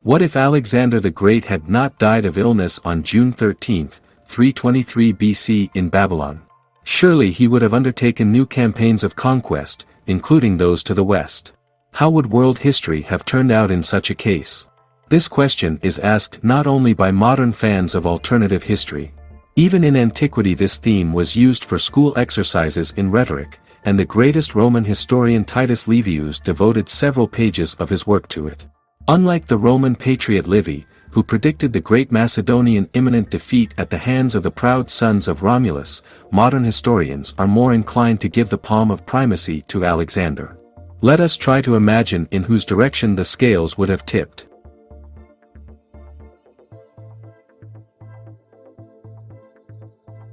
What if Alexander the Great had not died of illness on June 13, 323 BC in Babylon? Surely he would have undertaken new campaigns of conquest, including those to the west. How would world history have turned out in such a case? This question is asked not only by modern fans of alternative history. Even in antiquity this theme was used for school exercises in rhetoric, and the greatest Roman historian Titus Livius devoted several pages of his work to it. Unlike the Roman patriot Livy, who predicted the great Macedonian imminent defeat at the hands of the proud sons of Romulus, modern historians are more inclined to give the palm of primacy to Alexander. Let us try to imagine in whose direction the scales would have tipped.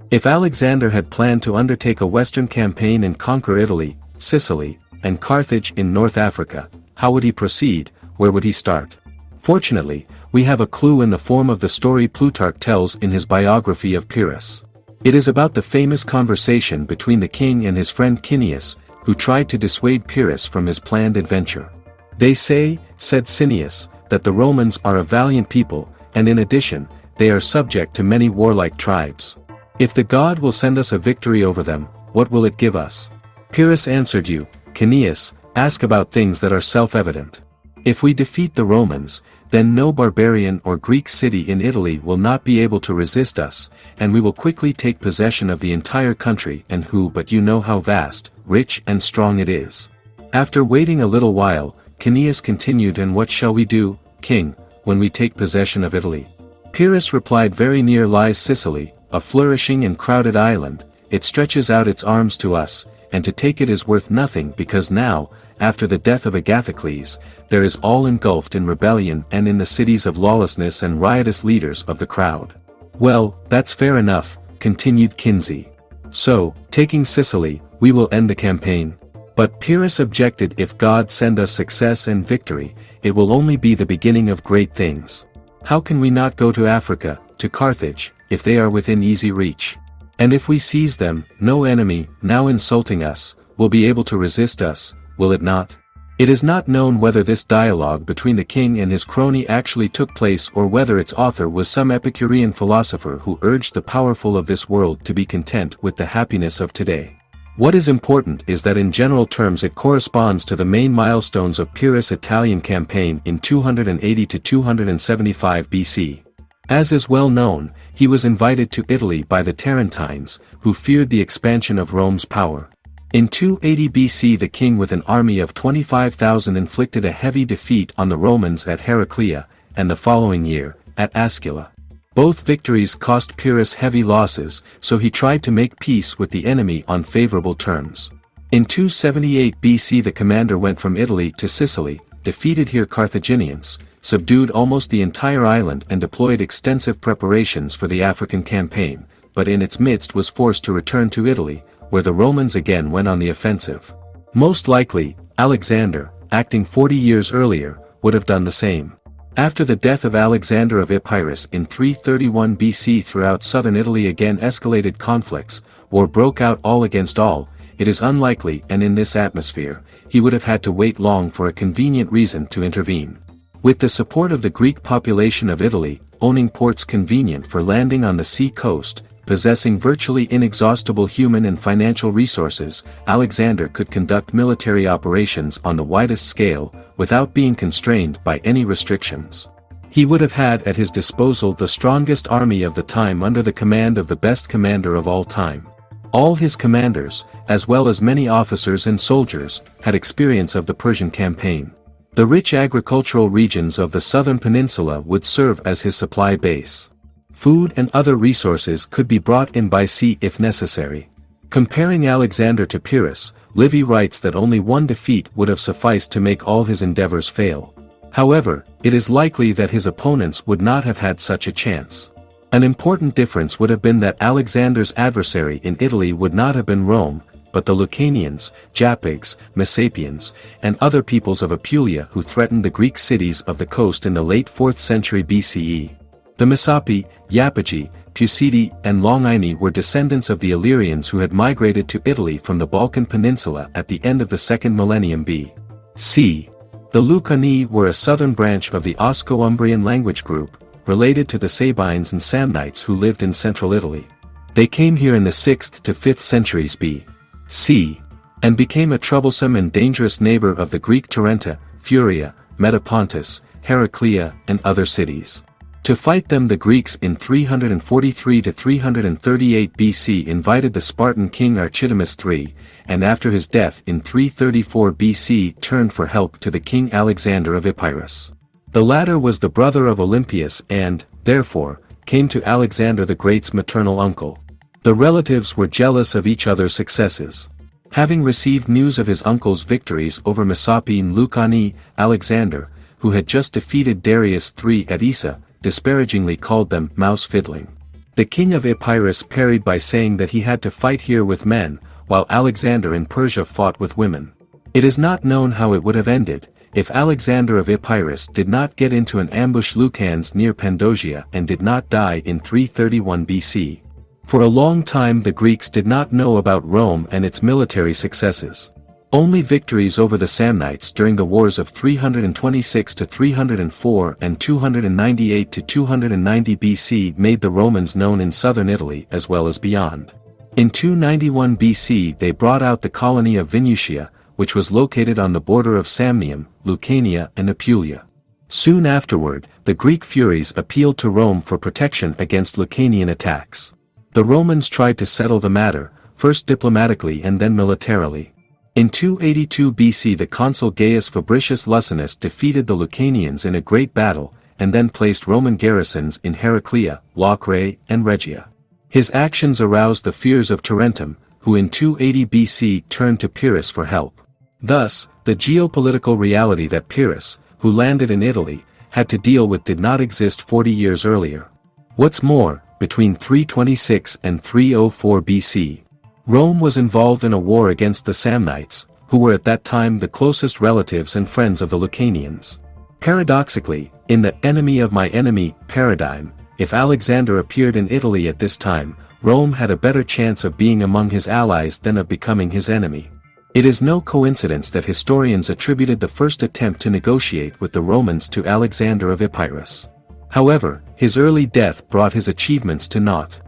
If Alexander had planned to undertake a western campaign and conquer Italy, Sicily, and Carthage in North Africa, how would he proceed? Where would he start? Fortunately, we have a clue in the form of the story Plutarch tells in his biography of Pyrrhus. It is about the famous conversation between the king and his friend Cineas, who tried to dissuade Pyrrhus from his planned adventure. They say, said Cineas, that the Romans are a valiant people, and in addition, they are subject to many warlike tribes. If the god will send us a victory over them, what will it give us? Pyrrhus answered you, Cineas, ask about things that are self-evident. If we defeat the Romans, then no barbarian or Greek city in Italy will not be able to resist us, and we will quickly take possession of the entire country, and who but you know how vast, rich and strong it is. After waiting a little while, Cineas continued, and what shall we do, king, when we take possession of Italy? Pyrrhus replied, very near lies Sicily, a flourishing and crowded island, it stretches out its arms to us, and to take it is worth nothing because now, after the death of Agathocles, there is all engulfed in rebellion and in the cities of lawlessness and riotous leaders of the crowd. Well, that's fair enough, continued Kinsey. So, taking Sicily, we will end the campaign. But Pyrrhus objected, if God send us success and victory, it will only be the beginning of great things. How can we not go to Africa, to Carthage, if they are within easy reach? And if we seize them, no enemy, now insulting us, will be able to resist us, will it not? It is not known whether this dialogue between the king and his crony actually took place or whether its author was some Epicurean philosopher who urged the powerful of this world to be content with the happiness of today. What is important is that in general terms it corresponds to the main milestones of Pyrrhus' Italian campaign in 280 to 275 BC. As is well known, he was invited to Italy by the Tarentines, who feared the expansion of Rome's power. In 280 BC the king with an army of 25,000 inflicted a heavy defeat on the Romans at Heraclea, and the following year, at Ascula. Both victories cost Pyrrhus heavy losses, so he tried to make peace with the enemy on favorable terms. In 278 BC the commander went from Italy to Sicily, defeated here Carthaginians, subdued almost the entire island and deployed extensive preparations for the African campaign, but in its midst was forced to return to Italy, where the Romans again went on the offensive. Most likely, Alexander, acting 40 years earlier, would have done the same. After the death of Alexander of Epirus in 331 BC throughout southern Italy again escalated conflicts, war broke out all against all, it is unlikely and in this atmosphere, he would have had to wait long for a convenient reason to intervene. With the support of the Greek population of Italy, owning ports convenient for landing on the sea coast, possessing virtually inexhaustible human and financial resources, Alexander could conduct military operations on the widest scale, without being constrained by any restrictions. He would have had at his disposal the strongest army of the time under the command of the best commander of all time. All his commanders, as well as many officers and soldiers, had experience of the Persian campaign. The rich agricultural regions of the southern peninsula would serve as his supply base. Food and other resources could be brought in by sea if necessary. Comparing Alexander to Pyrrhus, Livy writes that only one defeat would have sufficed to make all his endeavors fail. However, it is likely that his opponents would not have had such a chance. An important difference would have been that Alexander's adversary in Italy would not have been Rome, but the Lucanians, Japigs, Messapians, and other peoples of Apulia who threatened the Greek cities of the coast in the late 4th century BCE. The Messapi, Yapigi, Pusidi, and Longini were descendants of the Illyrians who had migrated to Italy from the Balkan Peninsula at the end of the 2nd millennium B.C. The Lucani were a southern branch of the Osco-Umbrian language group, related to the Sabines and Samnites who lived in central Italy. They came here in the 6th to 5th centuries B.C. and became a troublesome and dangerous neighbor of the Greek Tarenta, Furia, Metapontus, Heraclea, and other cities. To fight them, the Greeks in 343 to 338 BC invited the Spartan king Archidamus III, and after his death in 334 BC turned for help to the king Alexander of Epirus. The latter was the brother of Olympias and, therefore, came to Alexander the Great's maternal uncle. The relatives were jealous of each other's successes. Having received news of his uncle's victories over Messapine Lucani, Alexander, who had just defeated Darius III at Issa, disparagingly called them mouse-fiddling. The king of Epirus parried by saying that he had to fight here with men, while Alexander in Persia fought with women. It is not known how it would have ended, if Alexander of Epirus did not get into an ambush Lucans near Pandosia and did not die in 331 BC. For a long time the Greeks did not know about Rome and its military successes. Only victories over the Samnites during the wars of 326 to 304 and 298 to 290 BC made the Romans known in southern Italy as well as beyond. In 291 BC they brought out the colony of Venusia, which was located on the border of Samnium, Lucania and Apulia. Soon afterward, the Greek Furies appealed to Rome for protection against Lucanian attacks. The Romans tried to settle the matter, first diplomatically and then militarily. In 282 BC the consul Gaius Fabricius Luscinus defeated the Lucanians in a great battle, and then placed Roman garrisons in Heraclea, Locre, and Regia. His actions aroused the fears of Tarentum, who in 280 BC turned to Pyrrhus for help. Thus, the geopolitical reality that Pyrrhus, who landed in Italy, had to deal with did not exist 40 years earlier. What's more, between 326 and 304 BC, Rome was involved in a war against the Samnites, who were at that time the closest relatives and friends of the Lucanians. Paradoxically, in the enemy of my enemy paradigm, if Alexander appeared in Italy at this time, Rome had a better chance of being among his allies than of becoming his enemy. It is no coincidence that historians attributed the first attempt to negotiate with the Romans to Alexander of Epirus. However, his early death brought his achievements to naught.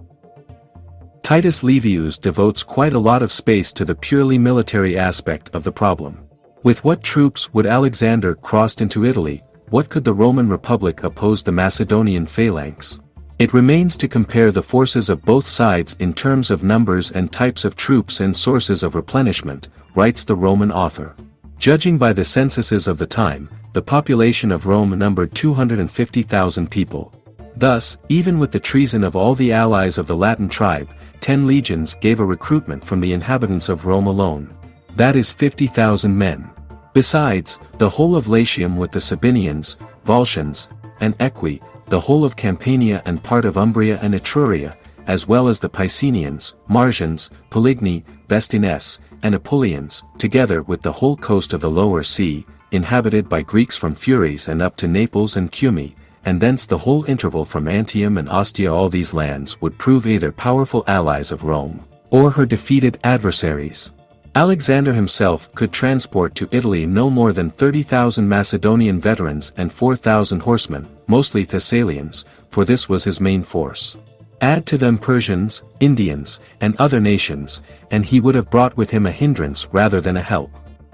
Titus Livius devotes quite a lot of space to the purely military aspect of the problem. With what troops would Alexander cross into Italy? What could the Roman Republic oppose the Macedonian phalanx? It remains to compare the forces of both sides in terms of numbers and types of troops and sources of replenishment, writes the Roman author. Judging by the censuses of the time, the population of Rome numbered 250,000 people. Thus, even with the treason of all the allies of the Latin tribe, 10 legions gave a recruitment from the inhabitants of Rome alone. That is 50,000 men. Besides, the whole of Latium with the Sabinians, Volscians, and Equi, the whole of Campania and part of Umbria and Etruria, as well as the Picenians, Marsians, Peligni, Bestines, and Apulians, together with the whole coast of the lower sea, inhabited by Greeks from Furies and up to Naples and Cumae, and thence the whole interval from Antium and Ostia. All these lands would prove either powerful allies of Rome, or her defeated adversaries. Alexander himself could transport to Italy no more than 30,000 Macedonian veterans and 4,000 horsemen, mostly Thessalians, for this was his main force. Add to them Persians, Indians, and other nations, and he would have brought with him a hindrance rather than a help.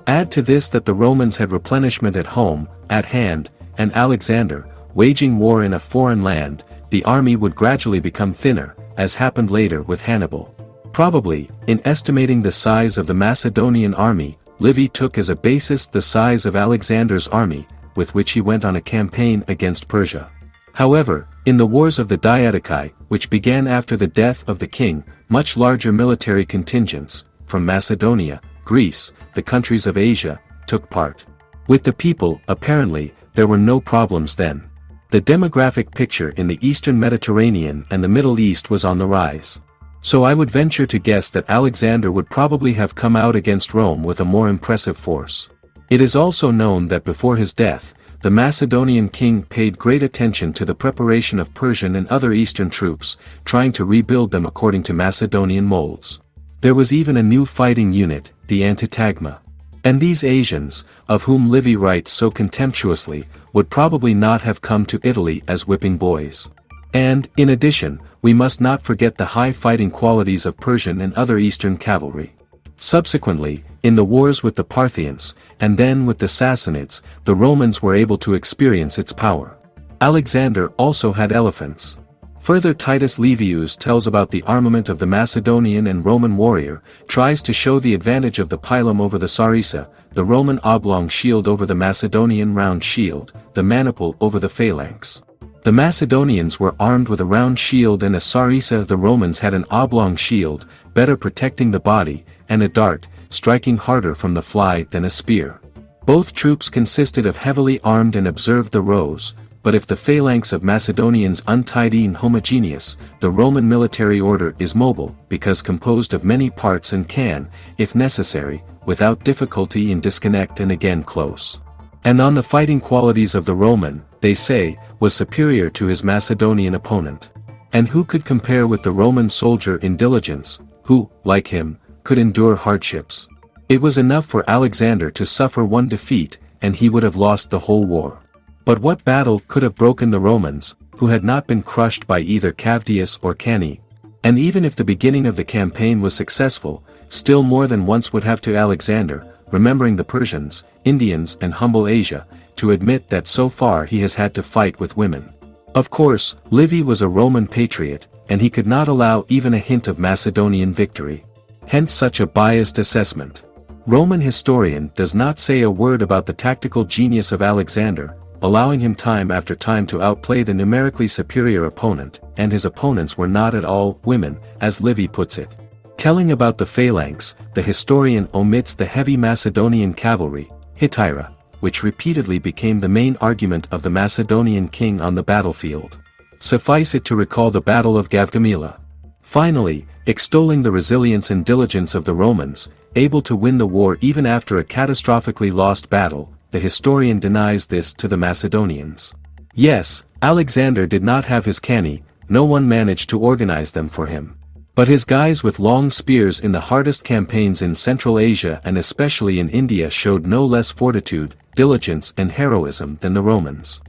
Add to this that the Romans had replenishment at home, at hand, and Alexander, waging war in a foreign land, the army would gradually become thinner, as happened later with Hannibal. Probably, in estimating the size of the Macedonian army, Livy took as a basis the size of Alexander's army, with which he went on a campaign against Persia. However, in the wars of the Diadochi, which began after the death of the king, much larger military contingents, from Macedonia, Greece, the countries of Asia, took part. With the people, apparently, there were no problems then. The demographic picture in the eastern Mediterranean and the Middle East was on the rise. So I would venture to guess that Alexander would probably have come out against Rome with a more impressive force. It is also known that before his death, the Macedonian king paid great attention to the preparation of Persian and other eastern troops, trying to rebuild them according to Macedonian molds. There was even a new fighting unit, the antitagma. And these Asians, of whom Livy writes so contemptuously, would probably not have come to Italy as whipping boys. And, in addition, we must not forget the high fighting qualities of Persian and other Eastern cavalry. Subsequently, in the wars with the Parthians, and then with the Sassanids, the Romans were able to experience its power. Alexander also had elephants. Further, Titus Livius tells about the armament of the Macedonian and Roman warrior, tries to show the advantage of the pilum over the sarissa, the Roman oblong shield over the Macedonian round shield, the maniple over the phalanx. The Macedonians were armed with a round shield and a sarissa. The Romans had an oblong shield, better protecting the body, and a dart, striking harder from the fly than a spear. Both troops consisted of heavily armed and observed the rows, but if the phalanx of Macedonians untidy and homogeneous, the Roman military order is mobile, because composed of many parts and can, if necessary, without difficulty in disconnect and again close. And on the fighting qualities of the Roman, they say, was superior to his Macedonian opponent. And who could compare with the Roman soldier in diligence, who, like him, could endure hardships? It was enough for Alexander to suffer one defeat, and he would have lost the whole war. But what battle could have broken the Romans, who had not been crushed by either Cavdius or Cannae? And even if the beginning of the campaign was successful, still more than once would have to Alexander, remembering the Persians, Indians and humble Asia, to admit that so far he has had to fight with women. Of course, Livy was a Roman patriot, and he could not allow even a hint of Macedonian victory. Hence such a biased assessment. Roman historian does not say a word about the tactical genius of Alexander, allowing him time after time to outplay the numerically superior opponent, and his opponents were not at all women, as Livy puts it. Telling about the phalanx, the historian omits the heavy Macedonian cavalry, hetaira, which repeatedly became the main argument of the Macedonian king on the battlefield. Suffice it to recall the Battle of Gavgamela. Finally, extolling the resilience and diligence of the Romans, able to win the war even after a catastrophically lost battle, the historian denies this to the Macedonians. Yes, Alexander did not have his Cannae, no one managed to organize them for him. But his guys with long spears in the hardest campaigns in Central Asia and especially in India showed no less fortitude, diligence and heroism than the Romans.